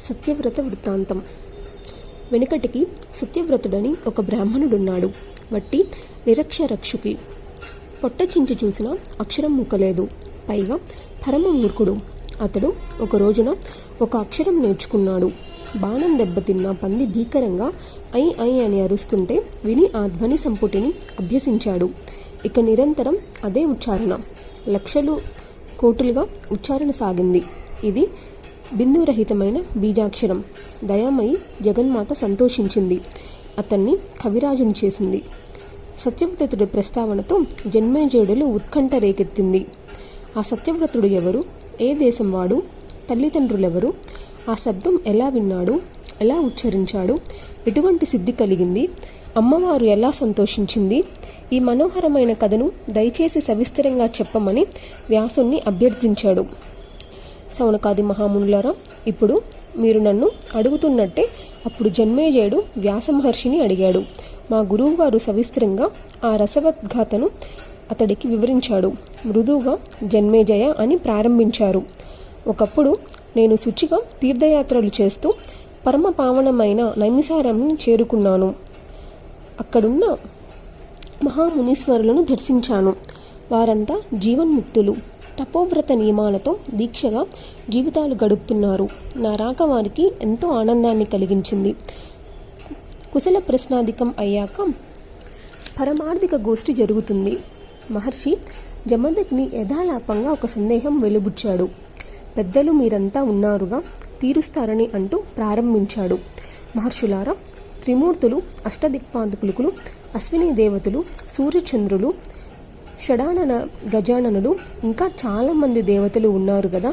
సత్యవ్రత వృత్తాంతం. వెనుకటికి సత్యవ్రతుడని ఒక బ్రాహ్మణుడున్నాడు. వట్టి నిరక్షరక్షుకి. పొట్ట చించి చూసినా అక్షరం ముక్కలేదు. పైగా పరమ మూర్ఖుడు. అతడు ఒక రోజున ఒక అక్షరం నేర్చుకున్నాడు. బాణం దెబ్బతిన్న పంది భీకరంగా ఐ ఐ అని అరుస్తుంటే విని ఆ ధ్వని సంపుటిని అభ్యసించాడు. ఇక నిరంతరం అదే ఉచ్చారణ. లక్షలు కోటులుగా ఉచ్చారణ సాగింది. ఇది బిందురహితమైన బీజాక్షరం. దయామయి జగన్మాత సంతోషించింది. అతన్ని కవిరాజుని చేసింది. సత్యవ్రతుడి ప్రస్తావనతో జన్మేజయుడిలో ఉత్కంఠ రేకెత్తింది. ఆ సత్యవ్రతుడు ఎవరు? ఏ దేశం వాడు? తల్లిదండ్రులెవరు? ఆ శబ్దం ఎలా విన్నాడు? ఎలా ఉచ్చరించాడు? ఎటువంటి సిద్ధి కలిగింది? అమ్మవారు ఎలా సంతోషించింది? ఈ మనోహరమైన కథను దయచేసి సవిస్తరంగా చెప్పమని వ్యాసుణ్ణి అభ్యర్థించాడు. సౌనకాది మహామునులారా, ఇప్పుడు మీరు నన్ను అడుగుతున్నట్టే అప్పుడు జన్మేజయుడు వ్యాసమహర్షిని అడిగాడు. మా గురువుగారు సవిస్తరంగా ఆ రసవద్గాథను అతడికి వివరించాడు. మృదువుగా జన్మేజయ అని ప్రారంభించారు. ఒకప్పుడు నేను శుచిగా తీర్థయాత్రలు చేస్తూ పరమ పావనమైన నైమిసారణ్ని చేరుకున్నాను. అక్కడున్న మహామునీశ్వరులను దర్శించాను. వారంతా జీవన్ముక్తులు. తపోవ్రత నియమాలతో దీక్షగా జీవితాలు గడుపుతున్నారు. నా రాక వారికి ఎంతో ఆనందాన్ని కలిగించింది. కుశల ప్రశ్నాధికం అయ్యాక పరమార్థిక గోష్ఠి జరుగుతుంది. మహర్షి జమదగ్ని యథాలాపంగా ఒక సందేహం వెలుబుచ్చాడు. పెద్దలు మీరంతా ఉన్నారుగా, తీరుస్తారని అంటూ ప్రారంభించాడు. మహర్షులారా, త్రిమూర్తులు, అష్టదిక్పాదకులు, అశ్విని దేవతలు, సూర్యచంద్రులు, షడానన గజాననులు, ఇంకా చాలామంది దేవతలు ఉన్నారు కదా.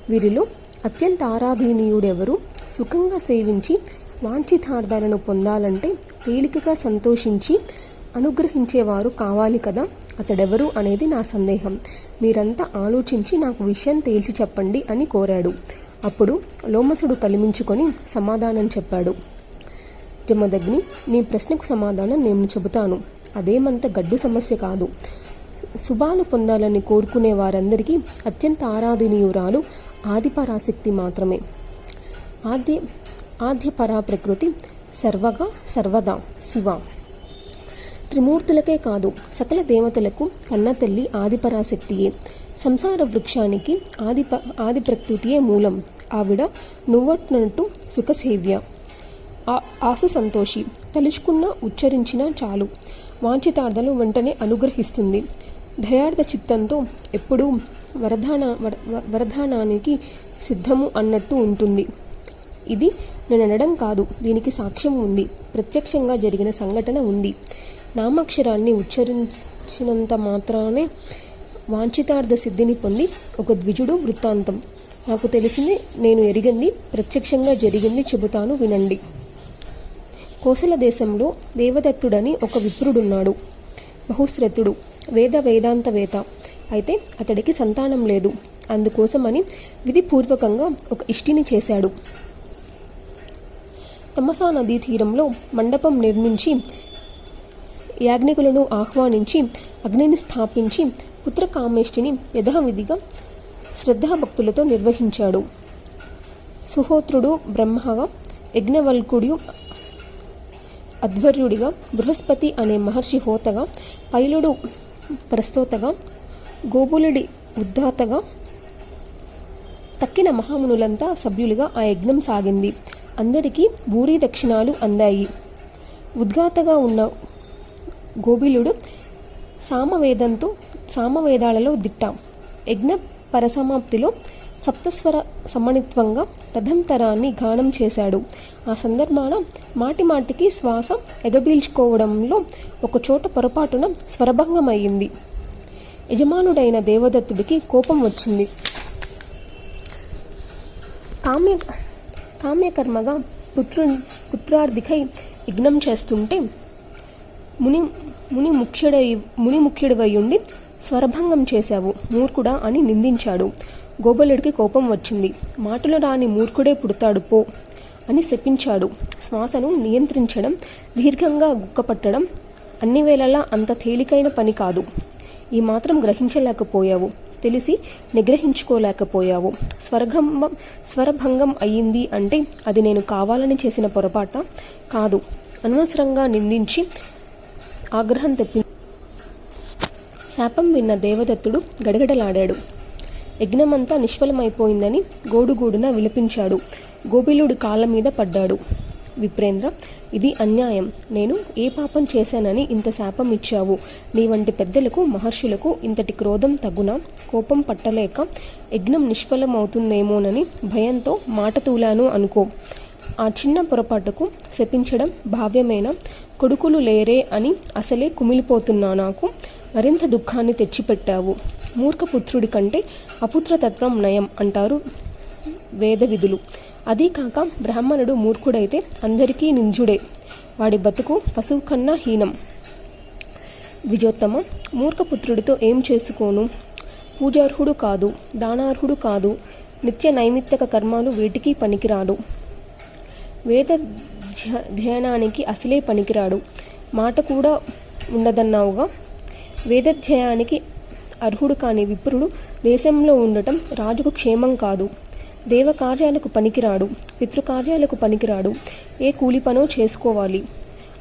వీరిలో అత్యంత ఆరాధనీయుడెవరు? సుఖంగా సేవించి వాంఛితార్థాలను పొందాలంటే తేలికగా సంతోషించి అనుగ్రహించేవారు కావాలి కదా. అతడెవరు అనేది నా సందేహం. మీరంతా ఆలోచించి నాకు విషయం తేల్చి చెప్పండి అని కోరాడు. అప్పుడు లోమసుడు కలిమించుకొని సమాధానం చెప్పాడు. జమదగ్ని, నీ ప్రశ్నకు సమాధానం నేను చెబుతాను. అదేమంత గడ్డు సమస్య కాదు. శుభాలు పొందాలని కోరుకునే వారందరికీ అత్యంత ఆరాధనీయురాలు ఆదిపరాశక్తి మాత్రమే. ఆద్య పరాప్రకృతి సర్వగా సర్వదా శివ. త్రిమూర్తులకే కాదు, సకల దేవతలకు కన్నతల్లి ఆదిపరాశక్తియే. సంసార వృక్షానికి ఆది ప్రకృతియే మూలం. ఆవిడ నువ్వట్నట్టు సుఖసేవ్య, ఆసు సంతోషి. తలుచుకున్నా ఉచ్చరించినా చాలు వాంఛితార్థాలు వెంటనే అనుగ్రహిస్తుంది. దయార్థ చిత్తంతో ఎప్పుడూ వరదానానికి సిద్ధము అన్నట్టు ఉంటుంది. ఇది నేను అనడం కాదు, దీనికి సాక్ష్యం ఉంది. ప్రత్యక్షంగా జరిగిన సంఘటన ఉంది. నామాక్షరాన్ని ఉచ్చరించినంత మాత్రానే వాంఛితార్థ సిద్ధిని పొంది ఒక ద్విజుడు వృత్తాంతం. నాకు తెలిసింది, నేను ఎరిగింది, ప్రత్యక్షంగా జరిగింది చెబుతాను, వినండి. కోసల దేశంలో దేవదత్తుడని ఒక విప్రుడున్నాడు. బహుశ్రతుడు, వేదాంతవేత్త. అయితే అతడికి సంతానం లేదు. అందుకోసమని విధిపూర్వకంగా ఒక ఇష్టిని చేశాడు. తమసా నదీ తీరంలో మండపం నిర్మించి యాజ్ఞికులను ఆహ్వానించి అగ్నిని స్థాపించి పుత్రకామేష్టిని యథావిధిగా శ్రద్ధాభక్తులతో నిర్వహించాడు. సుహోత్రుడు బ్రహ్మగా, యజ్ఞవల్కుడు అధ్వర్యుడిగా, బృహస్పతి అనే మహర్షి హోతగా, పైలుడు ప్రస్తోతగా, గోబులుడి ఉద్ధాతగా, తక్కిన మహామునులంతా సభ్యులుగా ఆ యజ్ఞం సాగింది. అందరికీ భూరి దక్షిణాలు అందాయి. ఉద్ఘాతగా ఉన్న గోబిలుడు సామవేదాలలో దిట్ట. యజ్ఞ పరసమాప్తిలో సప్తస్వర సమన్వితంగా రథంతరాన్ని గానం చేశాడు. ఆ సందర్భాన మాటిమాటికి శ్వాస ఎగబీల్చుకోవడంలో ఒకచోట పొరపాటున స్వరభంగమయ్యింది. యజమానుడైన దేవదత్తుడికి కోపం వచ్చింది. కామ్యకర్మగా పుత్రార్థికై యజ్ఞం చేస్తుంటే ముని ముఖ్యుడివయ్యుండి స్వరభంగం చేశావు, మూర్ఖుడా అని నిందించాడు. గోబలుడికి కోపం వచ్చింది. మాటలు రాని మూర్ఖుడే పుడతాడు పో అని శపించాడు. శ్వాసను నియంత్రించడం, దీర్ఘంగా గుక్కపట్టడం అన్ని వేళలా అంత తేలికైన పని కాదు. ఈ మాత్రం గ్రహించలేకపోయావు. తెలిసి నిగ్రహించుకోలేకపోయావు. స్వరభంగం అయ్యింది అంటే అది నేను కావాలని చేసిన పొరపాట కాదు. అనవసరంగా నిందించి ఆగ్రహం తెప్పి శాపం విన్న దేవదత్తుడు గడగడలాడాడు. యజ్ఞమంతా నిష్ఫలమైపోయిందని గోడుగోడున విలపించాడు. గోబిలుడి కాళ్ళ మీద పడ్డాడు. విప్రేంద్ర, ఇది అన్యాయం. నేను ఏ పాపం చేశానని ఇంత శాపం ఇచ్చావు? నీ వంటి పెద్దలకు, మహర్షులకు ఇంతటి క్రోధం తగునా? కోపం పట్టలేక యజ్ఞం నిష్ఫలమవుతుందేమోనని భయంతో మాట తూలాను అనుకో. ఆ చిన్న పొరపాటుకు శపించడం భావ్యమేనా? కొడుకులు లేరే అని అసలే కుమిలిపోతున్నా నాకు మరింత దుఃఖాన్ని తెచ్చిపెట్టావు. మూర్ఖపుత్రుడి కంటే అపుత్రతత్వం నయం అంటారు వేద విధులు. అదీ కాక బ్రాహ్మణుడు మూర్ఖుడైతే అందరికీ నింజుడే. వాడి బతుకు పశువు కన్నా హీనం. ద్విజోత్తమ, మూర్ఖపుత్రుడితో ఏం చేసుకోను? పూజార్హుడు కాదు, దానార్హుడు కాదు, నిత్య నైమిత్తిక కర్మాలు వేటికి పనికిరాడు. వేద ధ్యానానికి అసలే పనికిరాడు. మాట కూడా ఉండదన్నావుగా. వేదాధ్యాయానికి అర్హుడు కాని విప్రుడు దేశంలో ఉండటం రాజుకు క్షేమం కాదు. దేవకార్యాలకు పనికిరాడు, పితృకార్యాలకు పనికిరాడు. ఏ కూలి పనో చేసుకోవాలి.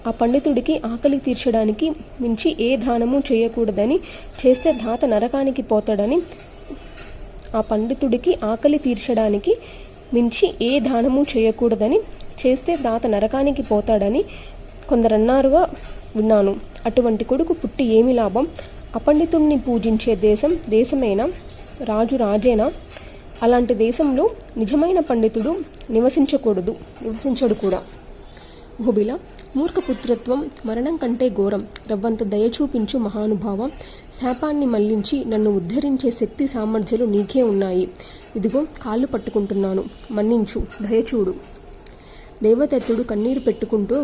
ఆ పండితుడికి ఆకలి తీర్చడానికి మించి ఏ దానము చేయకూడదని, చేస్తే దాత నరకానికి పోతాడని ఆ పండితుడికి ఆకలి తీర్చడానికి మించి ఏ దానము చేయకూడదని, చేస్తే దాత నరకానికి పోతాడని కొందరన్నారుగా విన్నాను. అటువంటి కొడుకు పుట్టి ఏమి లాభం? అపండితుణ్ణి పూజించే దేశం దేశమేనా? రాజు రాజేనా? అలాంటి దేశంలో నిజమైన పండితుడు నివసించడు కూడా. భూబిల, మూర్ఖపుత్రత్వం మరణం కంటే ఘోరం. రవ్వంత దయ చూపించు మహానుభావ. శాపాన్ని మళ్లించి నన్ను ఉద్ధరించే శక్తి సామర్థ్యాలు నీకే ఉన్నాయి. ఇదిగో కాళ్ళు పట్టుకుంటున్నాను, మన్నించు, దయచూడు. దేవదత్తుడు కన్నీరు పెట్టుకుంటూ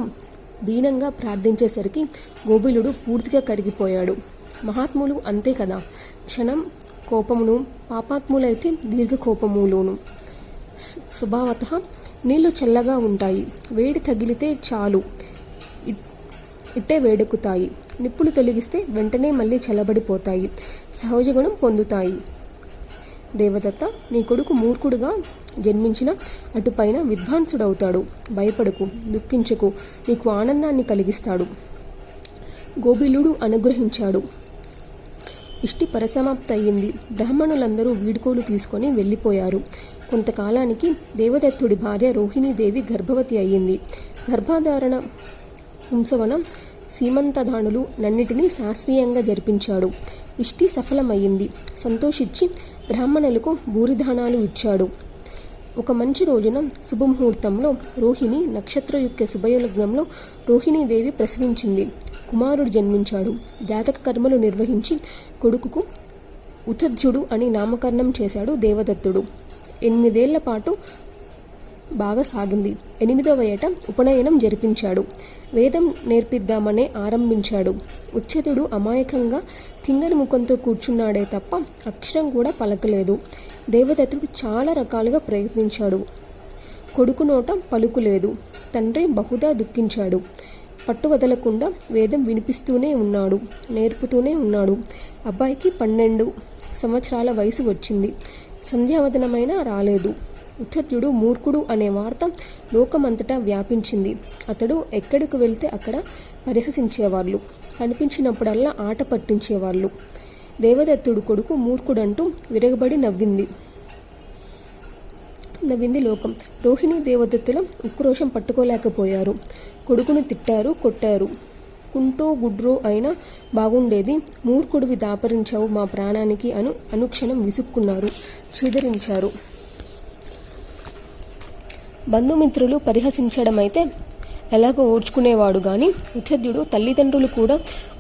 దీనంగా ప్రార్థించేసరికి గోబిలుడు పూర్తిగా కరిగిపోయాడు. మహాత్ములు అంతే కదా, క్షణం కోపమును, పాపాత్ములైతే దీర్ఘకోపములోను. స్వభావత నీళ్లు చల్లగా ఉంటాయి. వేడి తగిలితే చాలు ఇట్టే వేడెక్కుతాయి. నిప్పులు తొలగిస్తే వెంటనే మళ్ళీ చల్లబడిపోతాయి, సహజగుణం పొందుతాయి. దేవదత్త, నీ కొడుకు మూర్ఖుడుగా జన్మించిన అటుపైన విద్వాంసుడవుతాడు. భయపడకు, దుఃఖించకు, నీకు ఆనందాన్ని కలిగిస్తాడు. గోబిలుడు అనుగ్రహించాడు. ఇష్టి పరిసమాప్తి అయ్యింది. బ్రాహ్మణులందరూ వీడ్కోలు తీసుకొని వెళ్ళిపోయారు. కొంతకాలానికి దేవదత్తుడి భార్య రోహిణీదేవి గర్భవతి అయ్యింది. గర్భధారణ పుంసవనం సీమంతదానులు నన్నిటినీ శాస్త్రీయంగా జరిపించాడు. ఇష్టి సఫలమయ్యింది. సంతోషించి బ్రాహ్మణులకు భూరిధానాలు ఇచ్చాడు. ఒక మంచి రోజున శుభముహూర్తంలో రోహిణి నక్షత్రయుక్త శుభయలగ్నంలో రోహిణీదేవి ప్రసవించింది. కుమారుడు జన్మించాడు. జాతక కర్మలు నిర్వహించి కొడుకుకు ఉతధ్యుడు అని నామకరణం చేశాడు దేవదత్తుడు. 8 ఏళ్ల పాటు బాగా సాగింది. 8వ ఏట ఉపనయనం జరిపించాడు. వేదం నేర్పిద్దామనే ఆరంభించాడు. ఉచ్ఛతుడు అమాయకంగా తింగని ముఖంతో కూర్చున్నాడే తప్ప అక్షరం కూడా పలకలేదు. దేవదత్తుడు చాలా రకాలుగా ప్రయత్నించాడు. కొడుకు నోట పలుకులేదు. తండ్రి బహుదా దుఃఖించాడు. పట్టు వదలకుండా వేదం వినిపిస్తూనే ఉన్నాడు, నేర్పుతూనే ఉన్నాడు. అబ్బాయికి 12 సంవత్సరాల వయసు వచ్చింది. సంధ్యావదనమైనా రాలేదు. ఉత్తర్యుడు మూర్ఖుడు అనే వార్త లోకమంతటా వ్యాపించింది. అతడు ఎక్కడికి వెళ్తే అక్కడ పరిహసించేవాళ్ళు, కనిపించినప్పుడల్లా ఆట పట్టించేవాళ్ళు. దేవదత్తుడు కొడుకు మూర్ఖుడంటూ విరగబడి నవ్వింది లోకం. రోహిణీ దేవదత్తుల ఉక్రోషం పట్టుకోలేకపోయారు. కొడుకును తిట్టారు, కొట్టారు. కుంటో గుడ్రో అయినా బాగుండేది, మూర్ఖుడివి దాపరించావు మా ప్రాణానికి అనుక్షణం విసుక్కున్నారు, చీదరించారు. బంధుమిత్రులు పరిహసించడమైతే ఎలాగో ఓర్చుకునేవాడు గాని ఉత్తర్యుడు తల్లిదండ్రులు కూడా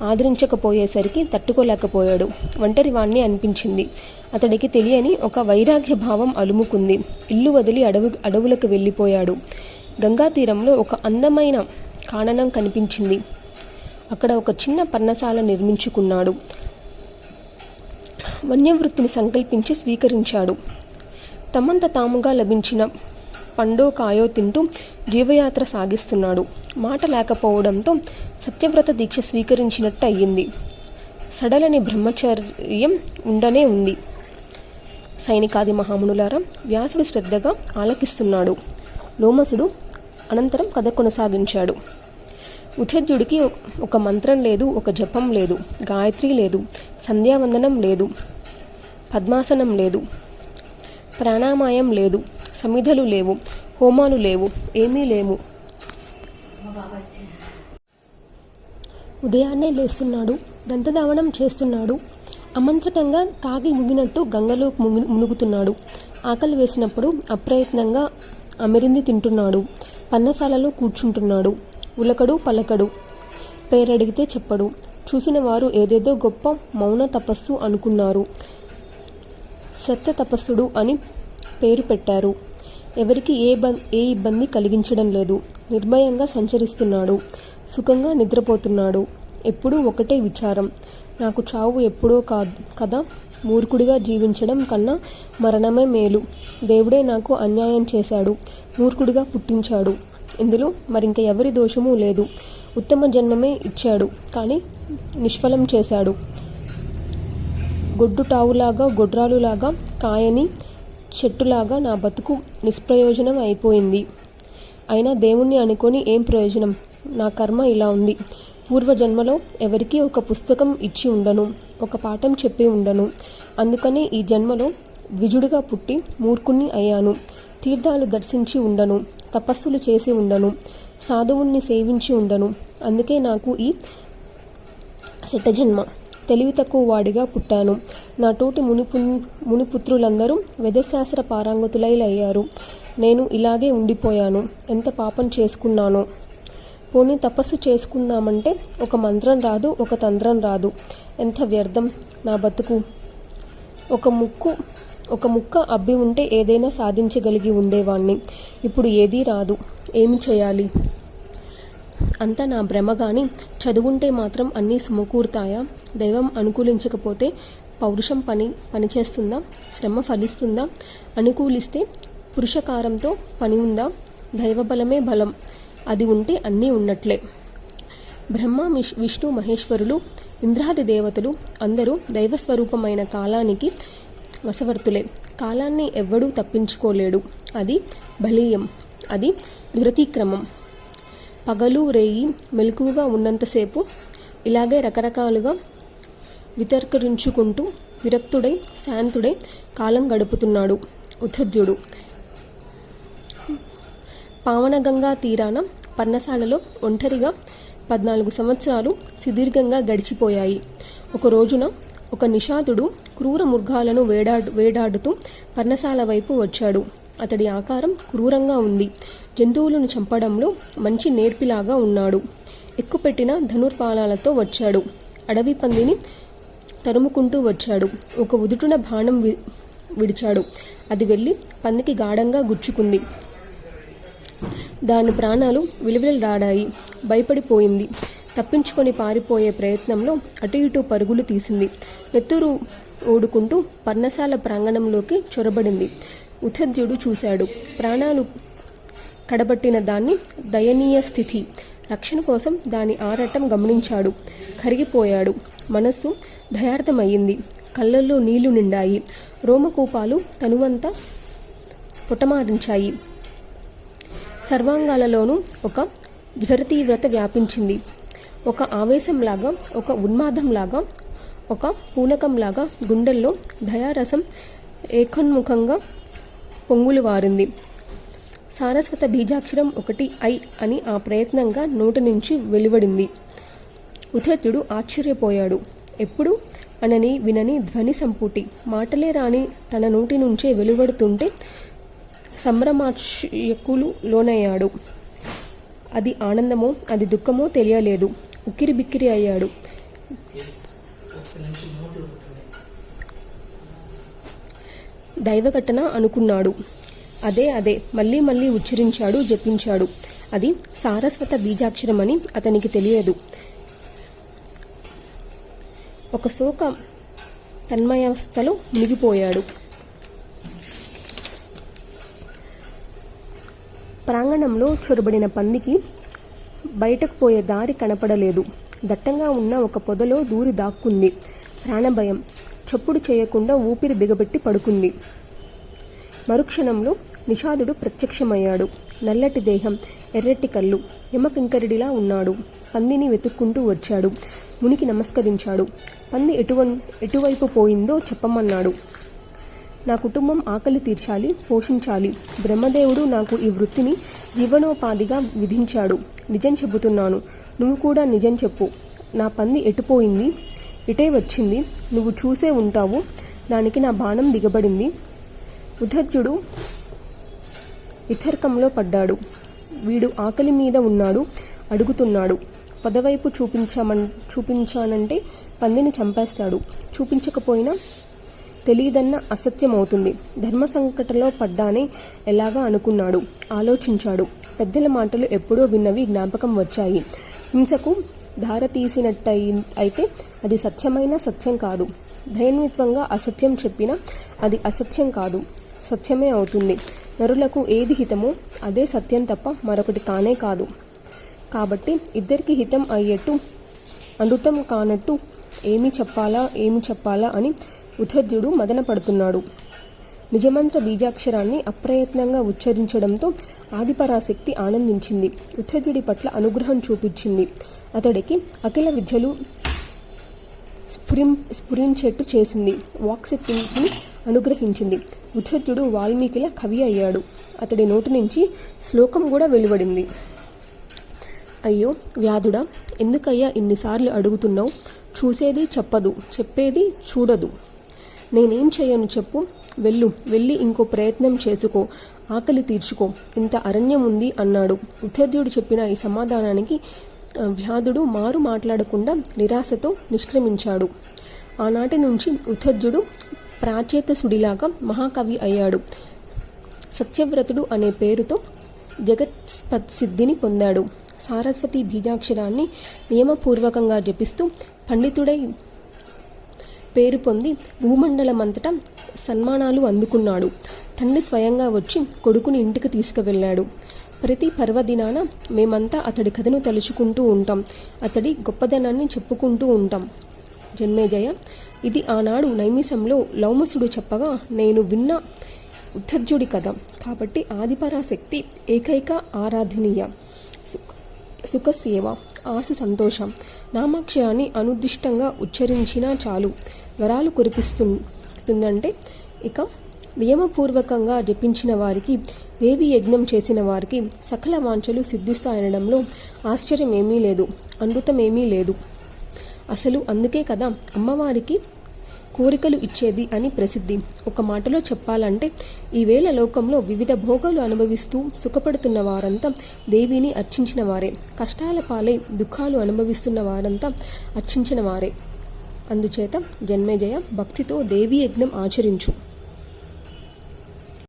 ఆదరించకపోయేసరికి తట్టుకోలేకపోయాడు. ఒంటరివాణ్ణి అనిపించింది. అతడికి తెలియని ఒక వైరాగ్య భావం అలుముకుంది. ఇల్లు వదిలి అడవులకు వెళ్ళిపోయాడు. గంగా తీరంలో ఒక అందమైన కాననం కనిపించింది. అక్కడ ఒక చిన్న పర్ణశాల నిర్మించుకున్నాడు. వన్యవృత్తిని సంకల్పించి స్వీకరించాడు. తమంత తాముగా లభించిన పండో కాయో తింటూ జీవయాత్ర సాగిస్తున్నాడు. మాట లేకపోవడంతో సత్యవ్రత దీక్ష స్వీకరించినట్టు అయ్యింది. సడలని బ్రహ్మచర్యం ఉండనే ఉంది. సైనికాది మహామునులారా, వ్యాసుడు శ్రద్ధగా ఆలకిస్తున్నాడు. లోమసుడు అనంతరం కథ కొనసాగించాడు. ఉథర్జుడికి ఒక మంత్రం లేదు, ఒక జపం లేదు, గాయత్రి లేదు, సంధ్యావందనం లేదు, పద్మాసనం లేదు, ప్రాణాయామం లేదు, సమిధలు లేవు, హోమాలు లేవు, ఏమీ లేవు. ఉదయాన్నే లేస్తున్నాడు, దంతధావనం చేస్తున్నాడు, అమంత్రకంగా తాగి ముగినట్టు గంగలో మునుగుతున్నాడు. ఆకలి వేసినప్పుడు అప్రయత్నంగా అమిరింది తింటున్నాడు. పన్నశాలలో కూర్చుంటున్నాడు. ఉలకడు పలకడు, పేరడిగితే చెప్పడు. చూసిన వారు ఏదేదో గొప్ప మౌన తపస్సు అనుకున్నారు. సత్య తపస్సుడు అని పేరు పెట్టారు. ఎవరికి ఏ ఇబ్బంది కలిగించడం లేదు. నిర్భయంగా సంచరిస్తున్నాడు. సుఖంగా నిద్రపోతున్నాడు. ఎప్పుడూ ఒకటే విచారం, నాకు చావు ఎప్పుడో కదా, మూర్ఖుడిగా జీవించడం కన్నా మరణమే మేలు. దేవుడే నాకు అన్యాయం చేశాడు, మూర్ఖుడిగా పుట్టించాడు. ఇందులో మరింక ఎవరి దోషమూ లేదు. ఉత్తమ జన్మమే ఇచ్చాడు, కానీ నిష్ఫలం చేశాడు. గొడ్డుటావులాగా, గొడ్రాలులాగా, కాయని చెట్టులాగా నా బతుకు నిష్ప్రయోజనం అయిపోయింది. అయినా దేవుణ్ణి అనుకొని ఏం ప్రయోజనం? నా కర్మ ఇలా ఉంది. పూర్వజన్మలో ఎవరికీ ఒక పుస్తకం ఇచ్చి ఉండను, ఒక పాఠం చెప్పి ఉండను. అందుకనే ఈ జన్మలో ద్విజుడిగా పుట్టి మూర్ఖుణ్ణి అయ్యాను. తీర్థాలు దర్శించి ఉండను, తపస్సులు చేసి ఉండను, సాధువుణ్ణి సేవించి ఉండను. అందుకే నాకు ఈ శతజన్మ. తెలివి తక్కువ వాడిగా పుట్టాను. నా తోటి మునిపుత్రులందరూ వేదశాస్త్ర పారంగతులయ్యారు. నేను ఇలాగే ఉండిపోయాను. ఎంత పాపం చేసుకున్నానో. పోనీ తపస్సు చేసుకుందామంటే ఒక మంత్రం రాదు, ఒక తంత్రం రాదు. ఎంత వ్యర్థం నా బతుకు. ఒక ముక్క అబ్బి ఉంటే ఏదైనా సాధించగలిగి ఉండేవాణ్ణి. ఇప్పుడు ఏదీ రాదు. ఏమి చేయాలి? అంతా నా భ్రమ. గాని చదువుంటే మాత్రం అన్నీ సమకూరుతాయా? దైవం అనుకూలించకపోతే పౌరుషం పనిచేస్తుందా? శ్రమ ఫలిస్తుందా? అనుకూలిస్తే పురుషకారంతో పని ఉందా? దైవబలమే బలం. అది ఉంటే అన్నీ ఉన్నట్లే. బ్రహ్మ, విష్ణు, మహేశ్వరులు, ఇంద్రాది దేవతలు అందరూ దైవస్వరూపమైన కాలానికి వశవర్తులే. కాలాన్ని ఎవ్వడూ తప్పించుకోలేడు. అది బలీయం. అది దురతిక్రమం. పగలు రేయి మెలకువగా ఉన్నంతసేపు ఇలాగే రకరకాలుగా వితర్కరించుకుంటూ విరక్తుడై శాంతుడై కాలం గడుపుతున్నాడు ఉథర్జుడు. పావనగంగా తీరాన పర్ణశాలలో ఒంటరిగా 14 సంవత్సరాలు సుదీర్ఘంగా గడిచిపోయాయి. ఒక రోజున ఒక నిషాదుడు క్రూర మృగాలను వేటాడుతూ పర్ణశాల వైపు వచ్చాడు. అతడి ఆకారం క్రూరంగా ఉంది. జంతువులను చంపడంలో మంచి నేర్పిలాగా ఉన్నాడు. ఎక్కుపెట్టిన ధనుర్బాణాలతో వచ్చాడు. అడవి పందిని తరుముకుంటూ వచ్చాడు. ఒక ఉదుటున బాణం విడిచాడు. అది వెళ్ళి పందికి గాఢంగా గుచ్చుకుంది. దాని ప్రాణాలు విలువిలలాడాయి. భయపడిపోయింది. తప్పించుకొని పారిపోయే ప్రయత్నంలో అటు ఇటు పరుగులు తీసింది. నెత్తురు ఓడుకుంటూ పర్ణశాల ప్రాంగణంలోకి చొరబడింది. ఉథర్జుడు చూశాడు. ప్రాణాలు కడబట్టిన దాన్ని దయనీయ స్థితి. రక్షణ కోసం దాని ఆరాటం గమనించాడు. కరిగిపోయాడు. మనస్సు దయార్థమయ్యింది. కళ్ళల్లో నీళ్లు నిండాయి. రోమకూపాలు తనువంతా పొటమారించాయి. సర్వాంగాలలోనూ ఒక జ్వరతీవ్రత వ్యాపించింది. ఒక ఆవేశంలాగా, ఒక ఉన్మాదంలాగా, ఒక పూనకంలాగా గుండెల్లో దయారసం ఏకోన్ముఖంగా పొంగులు వారింది. సారస్వత బీజాక్షరం ఒకటి ఐ అని ఆ ప్రయత్నంగా నోటి నుంచి వెలువడింది. ఉథర్జుడు ఆశ్చర్యపోయాడు. ఎప్పుడు అనని వినని ధ్వని సంపుటి మాటలే రాని తన నోటి నుంచే వెలువడుతుంటే సంభ్రమాశ్చర్యకులు లోనయ్యాడు. అది ఆనందమో అది దుఃఖమో తెలియలేదు. ఉక్కిరి బిక్కిరి అయ్యాడు. దైవఘటన అనుకున్నాడు. అదే మళ్ళీ మళ్ళీ ఉచ్చరించాడు, జపించాడు. అది సారస్వత బీజాక్షరమని అతనికి తెలియదు. ఒక శోక తన్మయవస్థలో మునిగిపోయాడు. ప్రాంగణంలో చొరబడిన పందికి బయటకు పోయే దారి కనపడలేదు. దట్టంగా ఉన్న ఒక పొదలో దూరి దాక్కుంది. ప్రాణభయం. చప్పుడు చేయకుండా ఊపిరి బిగబెట్టి పడుకుంది. మరుక్షణంలో నిషాదుడు ప్రత్యక్షమయ్యాడు. నల్లటి దేహం, ఎర్రటి కళ్ళు, యమకింకరుడిలా ఉన్నాడు. పందిని వెతుక్కుంటూ వచ్చాడు. మునికి నమస్కరించాడు. పంది ఎటువైపు పోయిందో చెప్పమన్నాడు. నా కుటుంబం ఆకలి తీర్చాలి, పోషించాలి. బ్రహ్మదేవుడు నాకు ఈ వృత్తిని జీవనోపాధిగా విధించాడు. నిజం చెబుతున్నాను, నువ్వు కూడా నిజం చెప్పు. నా పంది ఎటుపోయింది? ఇటే వచ్చింది. నువ్వు చూసే ఉంటావు. దానికి నా బాణం దిగబడింది. ఉద్ధర్జుడు వితర్కంలో పడ్డాడు. వీడు ఆకలి మీద ఉన్నాడు, అడుగుతున్నాడు. పదవైపు చూపించానంటే పందిని చంపేస్తాడు. చూపించకపోయినా తెలియదన్న అసత్యమవుతుంది. ధర్మ సంకటంలో పడ్డానే ఎలాగా అనుకున్నాడు. ఆలోచించాడు. పెద్దల మాటలు ఎప్పుడో విన్నవి జ్ఞాపకం వచ్చాయి. హింసకు దారతీసినట్టయితే అది సత్యమైన సత్యం కాదు. దైన్విత్వంగా అసత్యం చెప్పినా అది అసత్యం కాదు, సత్యమే అవుతుంది. నరులకు ఏది హితమో అదే సత్యం తప్ప మరొకటి కానే కాదు. కాబట్టి ఇద్దరికి హితం అయ్యేట్టు అనృతం కానట్టు ఏమి చెప్పాలా అని ఉద్ధర్జుడు మదన పడుతున్నాడు. నిజమంత్ర బీజాక్షరాన్ని అప్రయత్నంగా ఉచ్చరించడంతో ఆదిపరాశక్తి ఆనందించింది. ఉద్ధర్జుడి పట్ల అనుగ్రహం చూపించింది. అతడికి అఖిల విద్యలు స్ఫురించేట్టు చేసింది. వాక్శక్తిని అనుగ్రహించింది. ఉద్ధర్జుడు వాల్మీకిల కవి అయ్యాడు. అతడి నోటి నుంచి శ్లోకం కూడా వెలువడింది. అయ్యో వ్యాధుడా, ఎందుకయ్యా ఇన్నిసార్లు అడుగుతున్నావు? చూసేది చెప్పదు, చెప్పేది చూడదు. నేనేం చేయను చెప్పు? వెళ్ళి ఇంకో ప్రయత్నం చేసుకో, ఆకలి తీర్చుకో. ఇంత అరణ్యం ఉంది అన్నాడు. ఉద్ధర్జుడు చెప్పిన ఈ సమాధానానికి వ్యాధుడు మారు మాట్లాడకుండా నిరాశతో నిష్క్రమించాడు. ఆనాటి నుంచి ఉద్ధర్జుడు ప్రాచేతసుడిలాగా మహాకవి అయ్యాడు. సత్యవ్రతుడు అనే పేరుతో జగత్సిద్ధిని పొందాడు. సారస్వతి బీజాక్షరాన్ని నియమపూర్వకంగా జపిస్తూ పండితుడై పేరు పొంది భూమండలమంతటా సన్మానాలు అందుకున్నాడు. తండ్రి స్వయంగా వచ్చి కొడుకుని ఇంటికి తీసుకువెళ్ళాడు. ప్రతి పర్వదినాన మేమంతా అతడి కథను తలుచుకుంటూ ఉంటాం. అతడి గొప్పదనాన్ని చెప్పుకుంటూ ఉంటాం. జన్మేజయ, ఇది ఆనాడు నైమిషంలో లౌమసుడు చెప్పగా నేను విన్న ఉద్ధర్జుడి కథ. కాబట్టి ఆదిపరాశక్తి ఏకైక ఆరాధనీయ. సుఖసేవ, ఆసు సంతోషం నామాక్షరాన్ని అనుద్దిష్టంగా ఉచ్చరించినా చాలు వరాలు కురిపిస్తుందంటే ఇక నియమపూర్వకంగా జపించిన వారికి, దేవి యజ్ఞం చేసిన వారికి సకల వాంఛలు సిద్ధిస్తాయనడంలో ఆశ్చర్యం ఏమీ లేదు, అమృతమేమీ లేదు. అసలు అందుకే కదా అమ్మవారికి కోరికలు ఇచ్చేది అని ప్రసిద్ధి. ఒక మాటలో చెప్పాలంటే ఈవేళ లోకంలో వివిధ భోగాలు అనుభవిస్తూ సుఖపడుతున్న వారంతా దేవిని అర్చించిన వారే. కష్టాల పాలై దుఃఖాలు అనుభవిస్తున్న వారంతా అర్చించిన వారే. అందుచేత జన్మేజయ, భక్తితో దేవీ యజ్ఞం ఆచరించు.